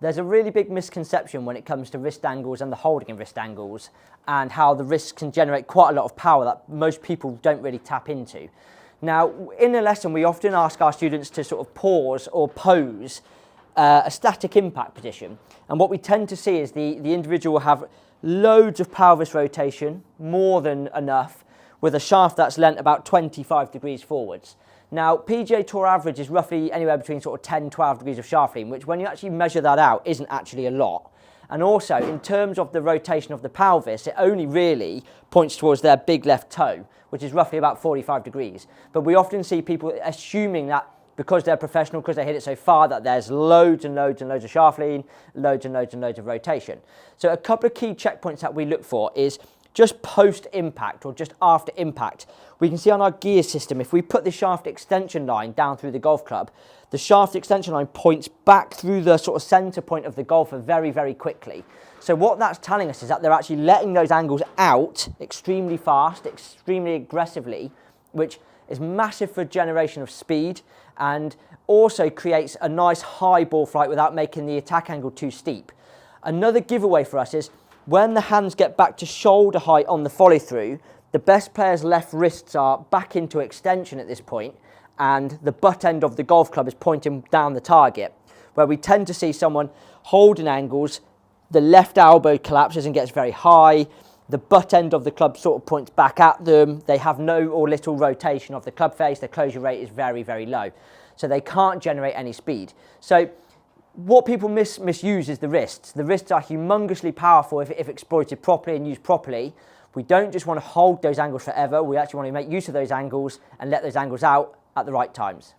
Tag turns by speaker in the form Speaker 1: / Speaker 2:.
Speaker 1: There's a really big misconception when it comes to wrist angles and the holding of wrist angles and how the wrist can generate quite a lot of power that most people don't really tap into. Now, in a lesson, we often ask our students to sort of pause or pose a static impact position. And what we tend to see is the individual will have loads of pelvis rotation, more than enough, with a shaft that's lent about 25 degrees forwards. Now, PGA Tour average is roughly anywhere between sort of 10, 12 degrees of shaft lean, which when you actually measure that out isn't actually a lot. And also, in terms of the rotation of the pelvis, it only really points towards their big left toe, which is roughly about 45 degrees. But we often see people assuming that because they're professional, because they hit it so far, that there's loads and loads and loads of shaft lean, loads and loads and loads of rotation. So a couple of key checkpoints that we look for is just post-impact or just after impact. We can see on our gear system, if we put the shaft extension line down through the golf club, the shaft extension line points back through the sort of centre point of the golfer very, very quickly. So what that's telling us is that they're actually letting those angles out extremely fast, extremely aggressively, which is massive for generation of speed and also creates a nice high ball flight without making the attack angle too steep. Another giveaway for us is when the hands get back to shoulder height on the follow through, the best players' left wrists are back into extension at this point and the butt end of the golf club is pointing down the target, where we tend to see someone holding angles, the left elbow collapses and gets very high, the butt end of the club sort of points back at them, they have no or little rotation of the club face, their closure rate is very, very low. So they can't generate any speed. So what people misuse is the wrists. The wrists are humongously powerful if exploited properly and used properly. We don't just want to hold those angles forever, we actually want to make use of those angles and let those angles out at the right times.